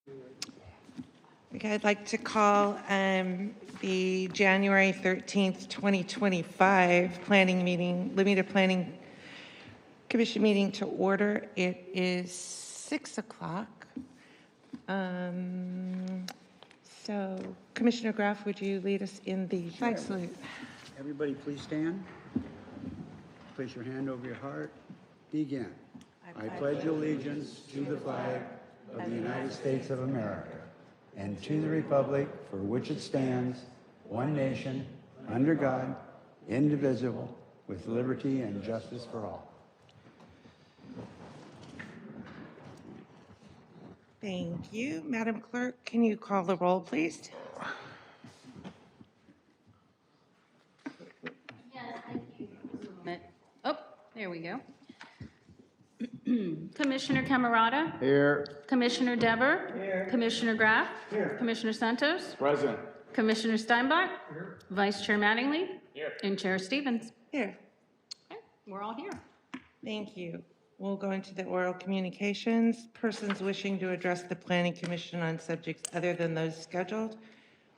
Okay, I'd like to call the January 13th, 2025 planning meeting, Lomita Planning Commission meeting to order. It is 6 o'clock. So Commissioner Graff, would you lead us in the flag salute? Everybody please stand. Place your hand over your heart. Begin. I pledge allegiance to the flag of the United States of America and to the republic for which it stands, one nation, under God, indivisible, with liberty and justice for all. Thank you. Madam Clerk, can you call the roll, please? Yes, thank you. Oh, there we go. Commissioner Camerata? Here. Commissioner Dever? Here. Commissioner Graff? Here. Commissioner Santos? Present. Commissioner Steinbach? Here. Vice Chair Mattingly? Here. And Chair Stevens? Here. Okay, we're all here. Thank you. We'll go into the oral communications. Persons wishing to address the Planning Commission on subjects other than those scheduled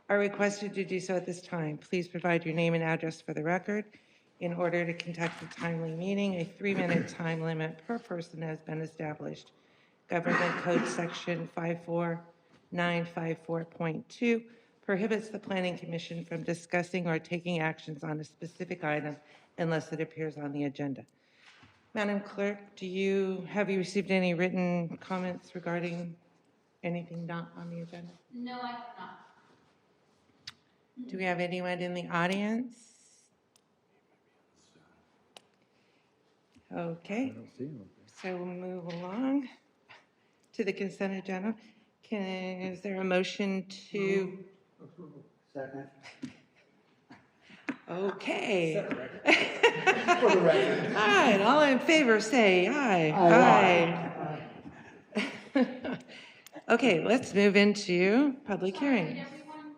are requested to do so at this time. Please provide your name and address for the record. In order to conduct a timely meeting, a 3-minute time limit per person has been established. Government Code Section 54954.2 prohibits the Planning Commission from discussing or taking actions on a specific item unless it appears on the agenda. Madam Clerk, have you received any written comments regarding anything not on the agenda? No, I have not. Do we have anyone in the audience? Okay, so we'll move along to the consent agenda. Is there a motion to? Second. Okay. For the record. All right, all in favor say aye. Aye. Okay, let's move into public hearings. Did everyone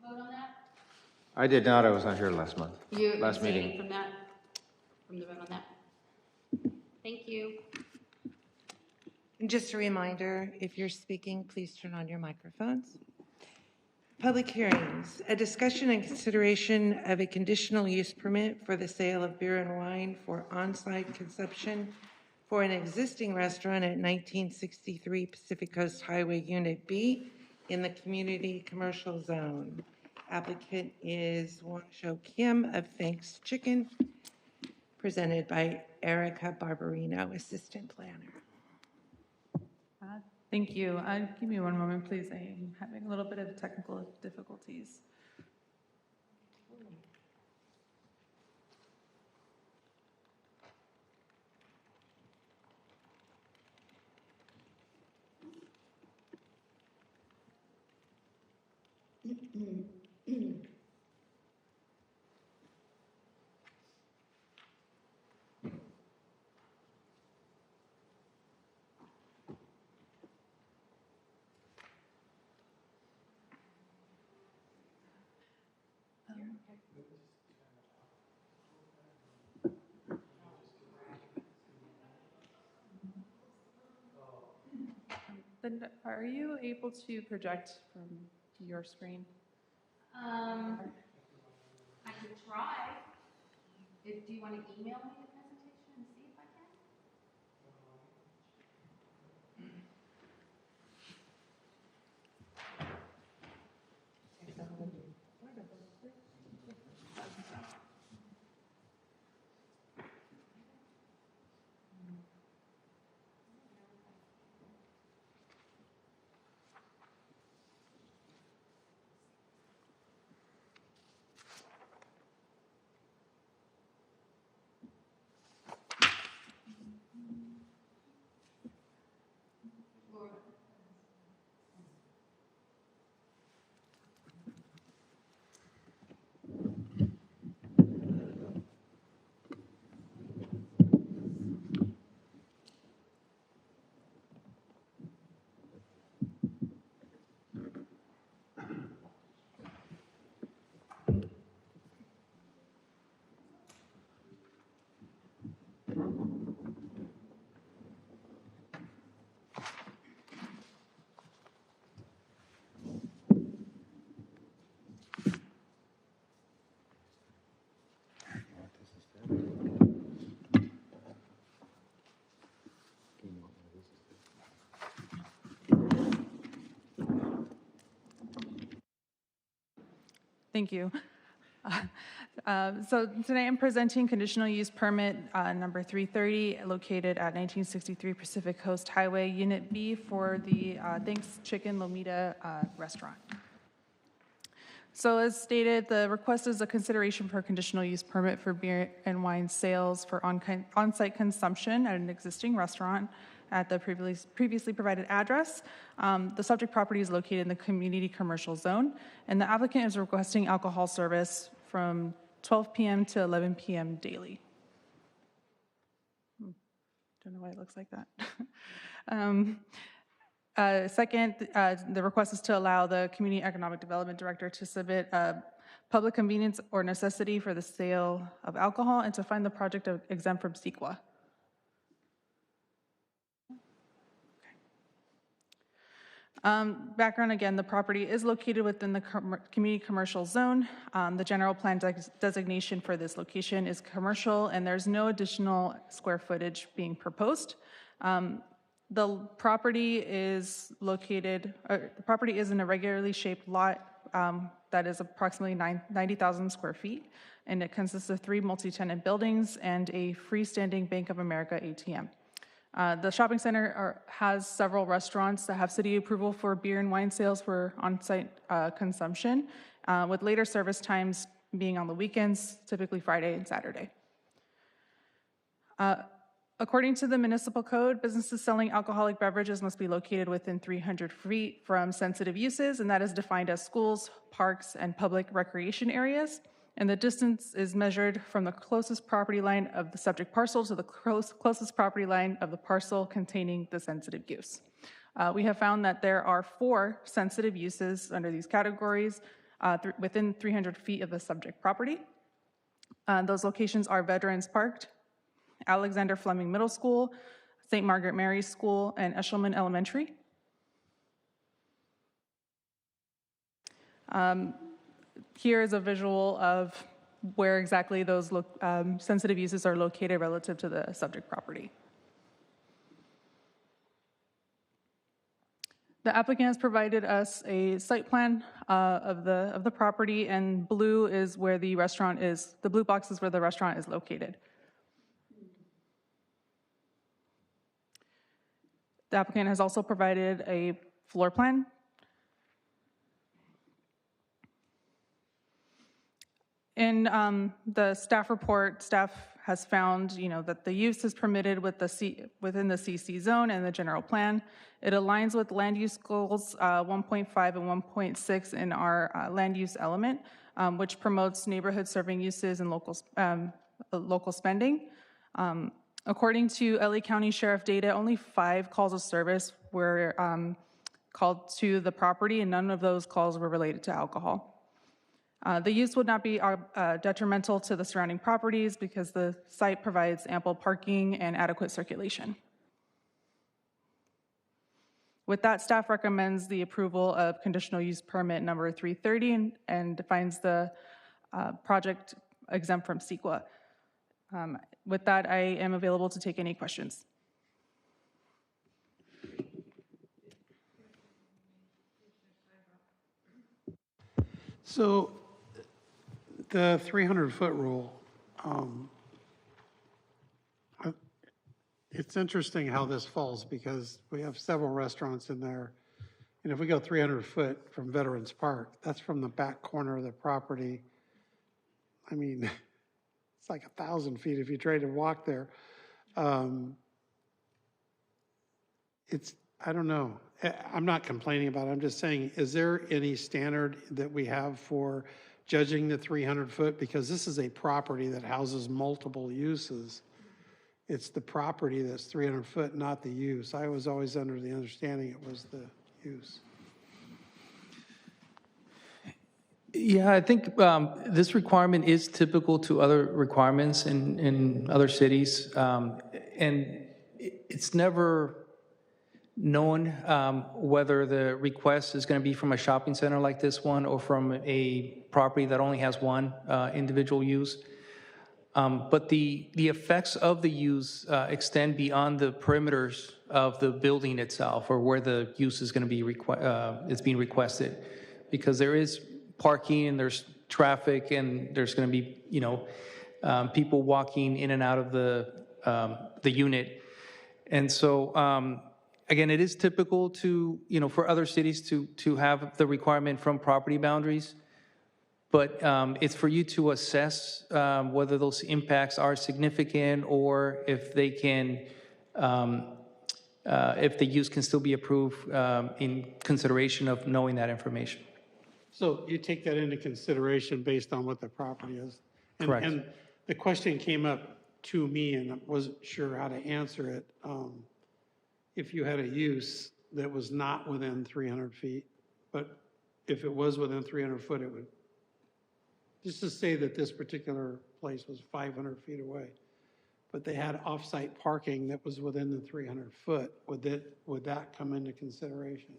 vote on that? I did not. I was not here last month. You Last abstaining meeting. from that? From the vote on that? Thank you. And just a reminder, if you're speaking, please turn on your microphones. Public hearings, a discussion and consideration of a conditional use permit for the sale of beer and wine for on-site consumption for an existing restaurant at 1963 Pacific Coast Highway Unit B in the Community Commercial Zone. Applicant is Wangsho Kim of Thanks Chicken, presented by Erica Barbarino, Assistant Planner. Thank you. Give me one moment, please. I am having a little bit of technical difficulties. Then are you able to project from your screen? I could try. Do you want to email me the presentation and see if I can? Thank you. So today I'm presenting conditional use permit number 330, located at 1963 Pacific Coast Highway, Unit B, for the Thanks Chicken Lomita restaurant. So as stated, the request is a consideration for a conditional use permit for beer and wine sales for on-site consumption at an existing restaurant at the previously provided address. The subject property is located in the community commercial zone, and the applicant is requesting alcohol service from 12 p.m. to 11 p.m. daily. Don't know why it looks like that. Second, the request is to allow the Community Economic Development Director to submit a public convenience or necessity for the sale of alcohol and to find the project exempt from CEQA. Background again, the property is located within the community commercial zone. The general plan designation for this location is commercial, and there's no additional square footage being proposed. The property is located, the property is in a regularly shaped lot that is approximately 90,000 square feet, and it consists of 3 multi-tenant buildings and a freestanding Bank of America ATM. The shopping center has several restaurants that have city approval for beer and wine sales for on-site consumption, with later service times being on the weekends, typically Friday and Saturday. According to the municipal code, businesses selling alcoholic beverages must be located within 300 feet from sensitive uses, and that is defined as schools, parks, and public recreation areas. And the distance is measured from the closest property line of the subject parcel to the closest property line of the parcel containing the sensitive use. We have found that there are 4 sensitive uses under these categories within 300 feet of the subject property. Those locations are Veterans Park, Alexander Fleming Middle School, St. Margaret Mary School, and Eshelman Elementary. Here is a visual of where exactly those sensitive uses are located relative to the subject property. The applicant has provided us a site plan of the property, and blue is where the restaurant is. The blue box is where the restaurant is located. The applicant has also provided a floor plan. In the staff report, staff has found, that the use is permitted within the CC zone and the general plan. It aligns with land use goals 1.5 and 1.6 in our land use element, which promotes neighborhood serving uses and local spending. According to LA County Sheriff data, only 5 calls of service were called to the property, and none of those calls were related to alcohol. The use would not be detrimental to the surrounding properties because the site provides ample parking and adequate circulation. With that, staff recommends the approval of conditional use permit number 330 and defines the project exempt from CEQA. With that, I am available to take any questions. So the 300-foot rule, it's interesting how this falls because we have several restaurants in there. And if we go 300 foot from Veterans Park, that's from the back corner of the property. I mean, it's like 1,000 feet if you try to walk there. I don't know. I'm not complaining about it. I'm just saying, is there any standard that we have for judging the 300 foot? Because this is a property that houses multiple uses. It's the property that's 300 foot, not the use. I was always under the understanding it was the use. Yeah, I think this requirement is typical to other requirements in other cities. And it's never known whether the request is going to be from a shopping center like this one or from a property that only has one individual use. But the effects of the use extend beyond the perimeters of the building itself or where the use is going to be being requested, because there is parking and there's traffic and there's going to be, people walking in and out of the unit. And so, again, it is typical to, for other cities to have the requirement from property boundaries. But it's for you to assess whether those impacts are significant or if they can, if the use can still be approved in consideration of knowing that information. So you take that into consideration based on what the property is? Correct. And the question came up to me and I wasn't sure how to answer it. If you had a use that was not within 300 feet, but if it was within 300 foot, it would, just to say that this particular place was 500 feet away, but they had off-site parking that was within the 300 foot, would that come into consideration?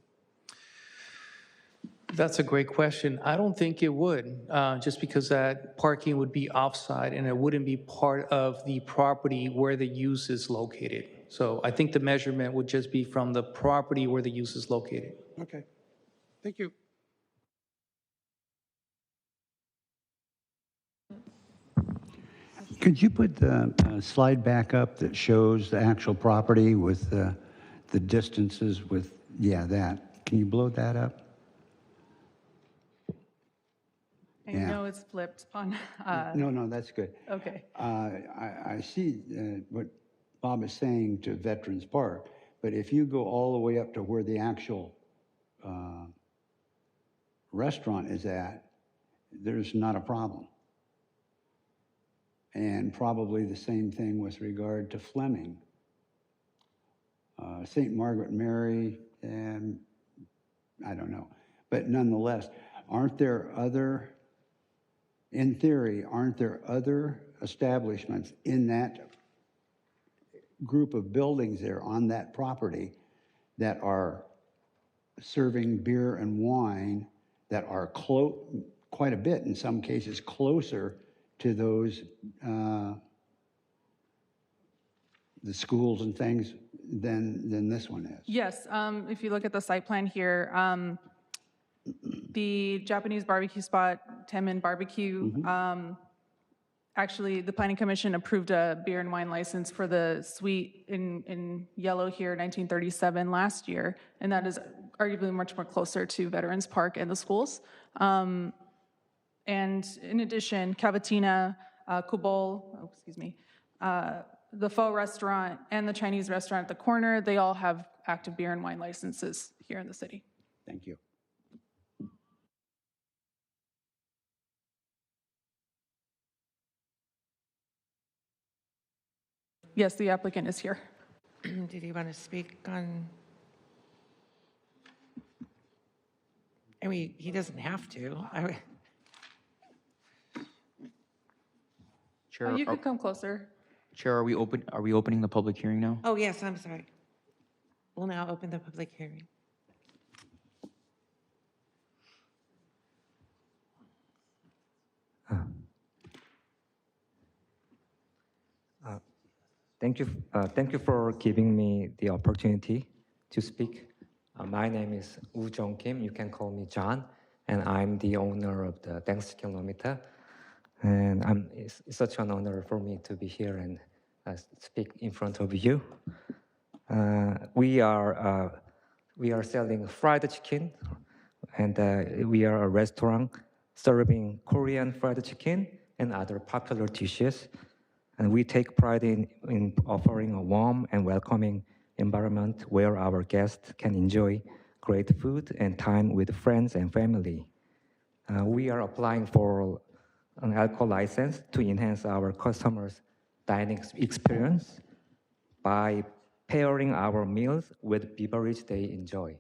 That's a great question. I don't think it would, just because that parking would be offsite and it wouldn't be part of the property where the use is located. So I think the measurement would just be from the property where the use is located. Okay, thank you. Could you put the slide back up that shows the actual property with the distances with, yeah, that. Can you blow that up? I Yeah. know it's flipped on, No, that's good. okay. I see what Bob is saying to Veterans Park, but if you go all the way up to where the actual restaurant is at, there's not a problem. And probably the same thing with regard to Fleming. St. Margaret Mary, and I don't know. But nonetheless, in theory, aren't there other establishments in that group of buildings there on that property that are serving beer and wine that are quite a bit, in some cases, closer to those, the schools and things than this one is? Yes, if you look at the site plan here, the Japanese barbecue spot, Temin Barbecue, actually, the Planning Commission approved a beer and wine license for the suite in yellow here, 1937, last year, and that is arguably much more closer to Veterans Park and the schools. And in addition, Cavatina, Kubol, the Pho restaurant and the Chinese restaurant at the corner, they all have active beer and wine licenses here in the city. Thank you. Yes, the applicant is here. Did you want to speak on? I mean, he doesn't have to. Chair, Oh, you could come closer. Chair, are we opening the public hearing now? Oh, yes, I'm sorry. We'll now open the public hearing. Thank you for giving me the opportunity to speak. My name is Woo Jong Kim. You can call me John, and I'm the owner of the Thanksgiving Lomita. And it's such an honor for me to be here and speak in front of you. We are selling fried chicken, and we are a restaurant serving Korean fried chicken and other popular dishes. And we take pride in offering a warm and welcoming environment where our guests can enjoy great food and time with friends and family. We are applying for an alcohol license to enhance our customers' dining experience by pairing our meals with beverage they enjoy.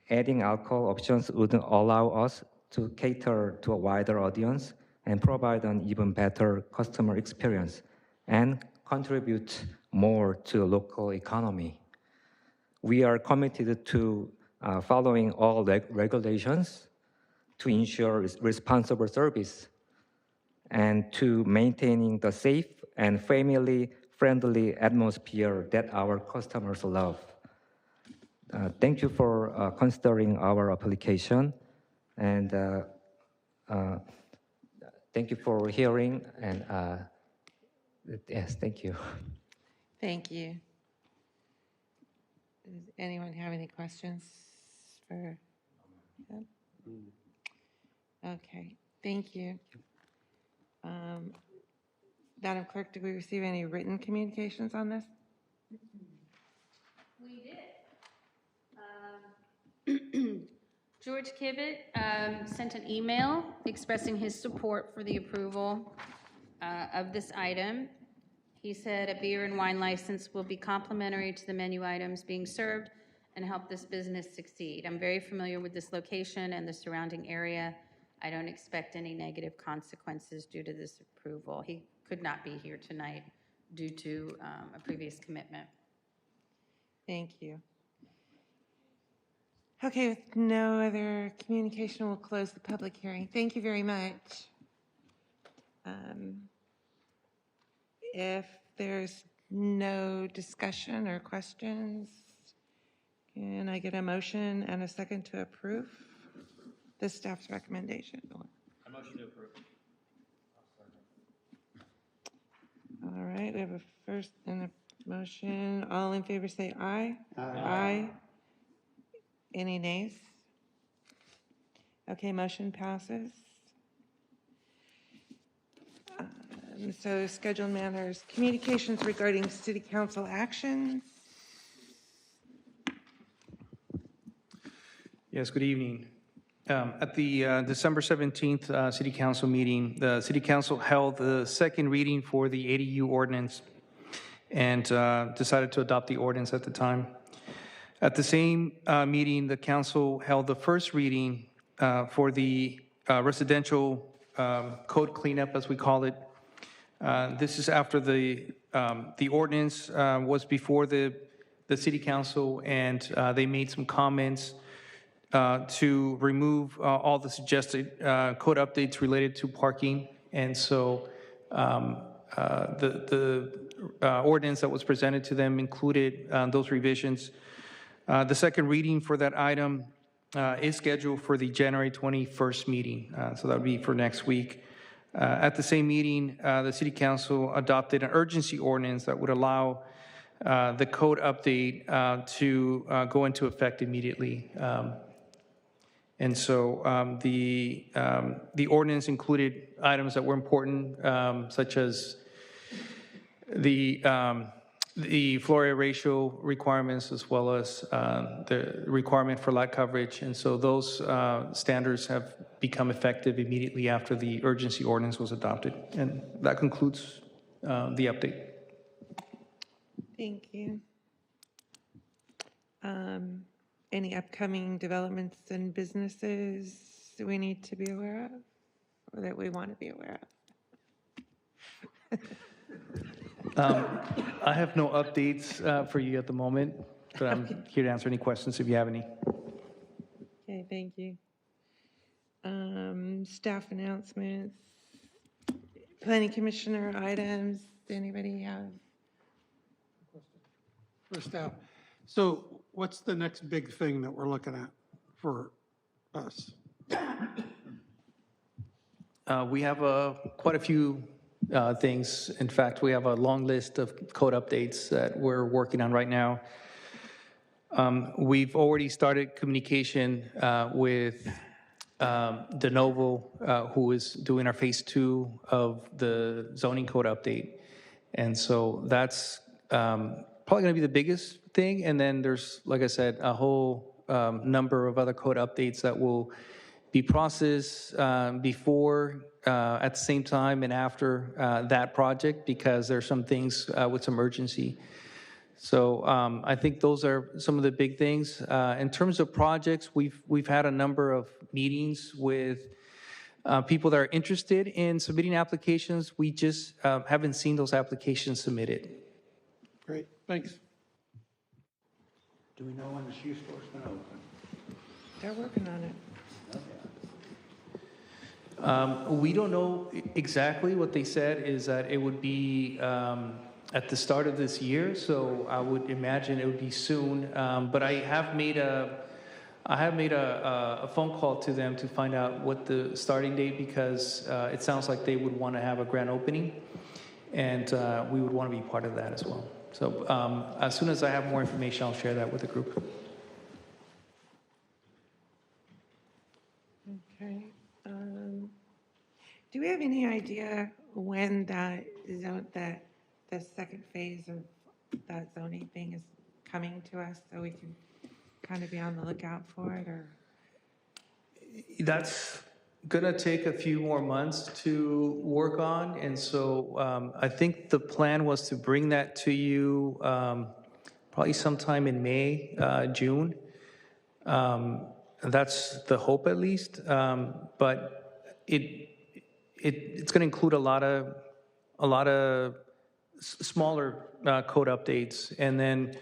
Adding alcohol options would allow us to cater to a wider audience and provide an even better customer experience and contribute more to the local economy. We are committed to following all regulations to ensure responsible service and to maintaining the safe and family-friendly atmosphere that our customers love. Thank you for considering our application, and thank you for hearing, and yes, thank you. Thank you. Does anyone have any questions for him? Okay, thank you. Madam Clerk, did we receive any written communications on this? We did. George Kibbitt sent an email expressing his support for the approval of this item. He said a beer and wine license will be complimentary to the menu items being served and help this business succeed. I'm very familiar with this location and the surrounding area. I don't expect any negative consequences due to this approval. He could not be here tonight due to a previous commitment. Thank you. Okay, with no other communication, we'll close the public hearing. Thank you very much. If there's no discussion or questions, can I get a motion and a second to approve the staff's recommendation? A motion to approve. All right, we have a first and a motion. All in favor say aye. Aye. Any nays? Okay, motion passes. So scheduled matters, communications regarding city council actions. Yes, good evening. At the December 17th City Council meeting, the City Council held the second reading for the ADU ordinance and decided to adopt the ordinance at the time. At the same meeting, the council held the first reading for the residential code cleanup, as we call it. This is after the ordinance was before the City Council, and they made some comments to remove all the suggested code updates related to parking. And so the ordinance that was presented to them included those revisions. The second reading for that item is scheduled for the January 21st meeting, so that would be for next week. At the same meeting, the City Council adopted an urgency ordinance that would allow the code update to go into effect immediately. And so the ordinance included items that were important, such as the floor area ratio requirements, as well as the requirement for lot coverage. And so those standards have become effective immediately after the urgency ordinance was adopted. And that concludes the update. Thank you. Any upcoming developments and businesses that we need to be aware of or that we want to be aware of? I have no updates for you at the moment, but I'm here to answer any questions if you have any. Okay, thank you. Staff announcements, planning commissioner items. Does anybody have? For staff. So what's the next big thing that we're looking at for us? We have quite a few things. In fact, we have a long list of code updates that we're working on right now. We've already started communication with De Novo, who is doing our phase 2 of the zoning code update. And so that's probably going to be the biggest thing. And then there's, like I said, a whole number of other code updates that will be processed before, at the same time, and after that project, because there's some things with some urgency. So I think those are some of the big things. In terms of projects, we've had a number of meetings with people that are interested in submitting applications. We just haven't seen those applications submitted. Great, thanks. Do we know when the shoe store's going to open? They're working on it. We don't know exactly. What they said is that it would be at the start of this year, so I would imagine it would be soon. But I have made a I have made a phone call to them to find out what the starting date, because it sounds like they would want to have a grand opening, and we would want to be part of that as well. So as soon as I have more information, I'll share that with the group. Okay. Do we have any idea when that zone, that the second phase of that zoning thing is coming to us, so we can kind of be on the lookout for it, or? That's going to take a few more months to work on, and so I think the plan was to bring that to you probably sometime in May, June. That's the hope, at least. But it's going to include a lot of smaller code updates, and then,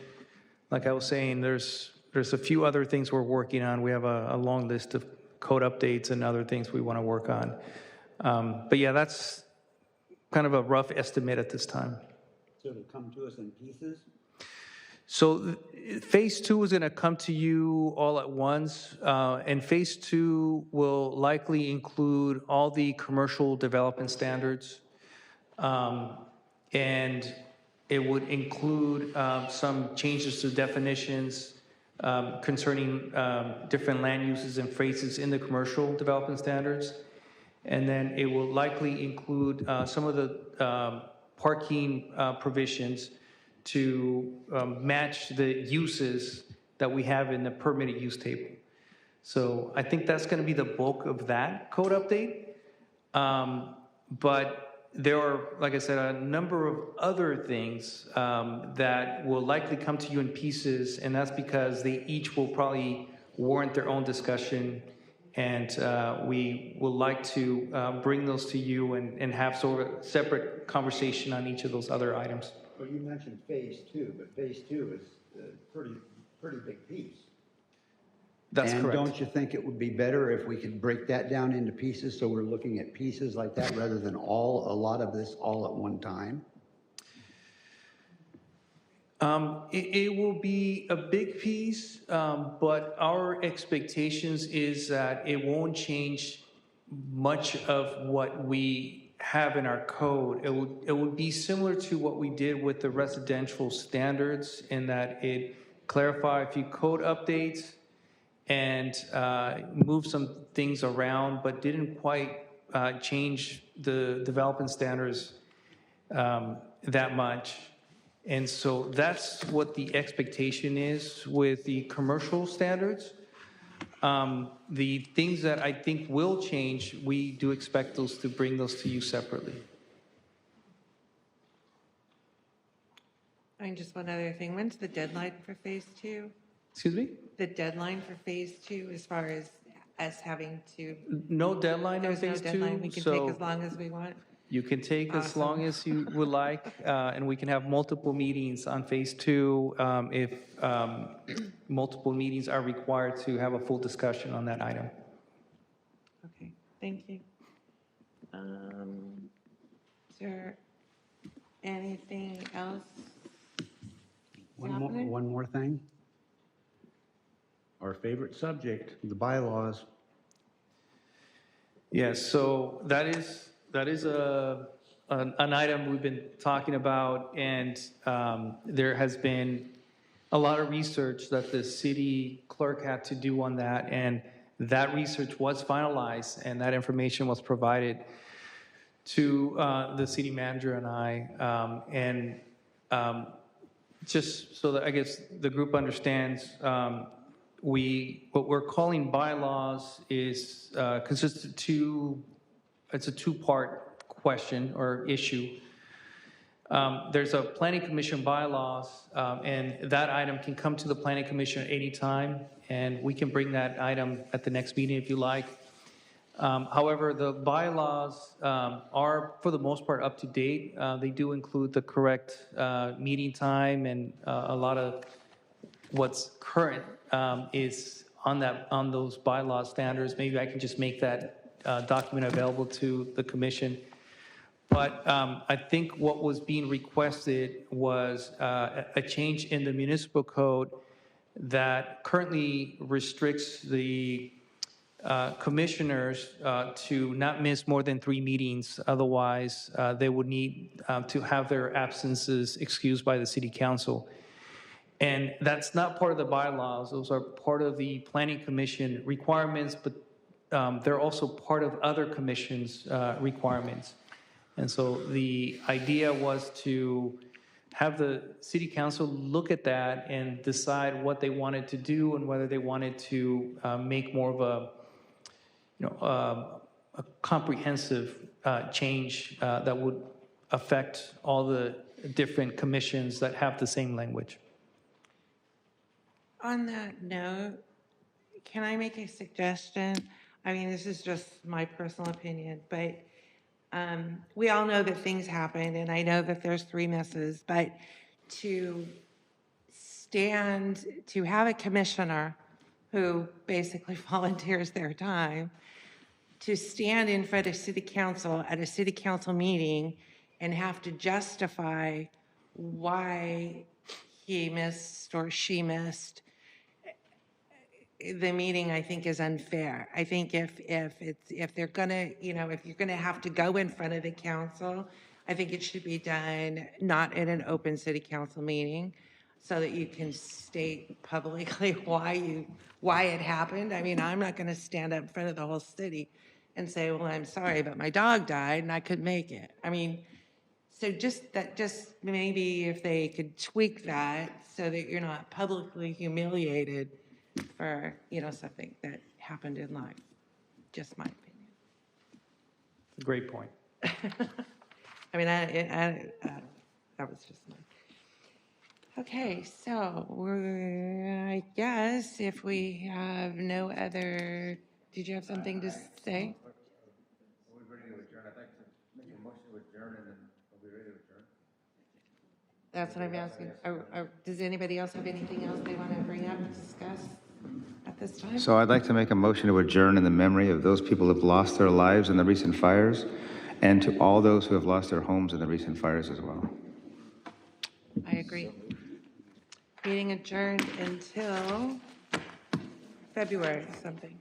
like I was saying, there's a few other things we're working on. We have a long list of code updates and other things we want to work on. But yeah, that's kind of a rough estimate at this time. So it'll come to us in pieces? So phase 2 is going to come to you all at once, and phase 2 will likely include all the commercial development standards, and it would include some changes to definitions concerning different land uses and phrases in the commercial development standards, and then it will likely include some of the parking provisions to match the uses that we have in the permitted use table. So I think that's going to be the bulk of that code update. But there are, like I said, a number of other things that will likely come to you in pieces, and that's because they each will probably warrant their own discussion, and we would like to bring those to you and have sort of a separate conversation on each of those other items. Well, you mentioned phase 2, but phase 2 is a pretty big piece. That's correct. And don't you think it would be better if we could break that down into pieces, so we're looking at pieces like that rather than a lot of this all at one time? It will be a big piece, but our expectations is that it won't change much of what we have in our code. It would be similar to what we did with the residential standards, in that it clarified a few code updates and moved some things around, but didn't quite change the development standards that much. And so that's what the expectation is with the commercial standards. The things that I think will change, we do expect those to bring those to you separately. And just one other thing, when's the deadline for phase 2? Excuse me? The deadline for phase 2, as far as us having to, No deadline on there's no phase 2. deadline, we can take as long as we want? You can take as Awesome. long as you would like, and we can have multiple meetings on phase 2 if multiple meetings are required to have a full discussion on that item. Okay, thank you. Is there anything else? happening? One more thing. Our favorite subject, the bylaws. Yes, so that is an item we've been talking about, and there has been a lot of research that the city clerk had to do on that, and that research was finalized, and that information was provided to the city manager and I, just so that I guess the group understands, what we're calling bylaws is consists of it's a two-part question or issue. There's a planning commission bylaws, and that item can come to the planning commission at any time, and we can bring that item at the next meeting if you like. However, the bylaws are, for the most part, up to date. They do include the correct meeting time, and a lot of what's current is on those bylaw standards. Maybe I can just make that document available to the commission. But I think what was being requested was a change in the municipal code that currently restricts the commissioners to not miss more than 3 meetings. Otherwise, they would need to have their absences excused by the city council. And that's not part of the bylaws. Those are part of the planning commission requirements, but they're also part of other commissions' requirements. And so the idea was to have the city council look at that and decide what they wanted to do and whether they wanted to make more of a comprehensive change that would affect all the different commissions that have the same language. On that note, can I make a suggestion? I mean, this is just my personal opinion, but we all know that things happen, and I know that there's 3 misses, but to have a commissioner who basically volunteers their time to stand in front of city council at a city council meeting and have to justify why he missed or she missed the meeting, I think, is unfair. I think if they're gonna, if you're gonna have to go in front of the council, I think it should be done not in an open city council meeting, so that you can state publicly why it happened. I mean, I'm not gonna stand up in front of the whole city and say, well, I'm sorry, but my dog died and I couldn't make it. I mean, so just maybe if they could tweak that so that you're not publicly humiliated for, something that happened in life. Just my opinion. Great point. I mean, that was just my. Okay, so I guess if we have no other, did you have something to say? We're ready to adjourn. I'd like to make a motion to adjourn, and then are we ready to adjourn? That's what I'm asking. Does anybody else have anything else they want to bring up and discuss at this time? So I'd like to make a motion to adjourn in the memory of those people who have lost their lives in the recent fires, and to all those who have lost their homes in the recent fires as well. I agree. Meeting adjourned until February something.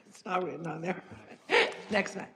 It's not written on there. Next month.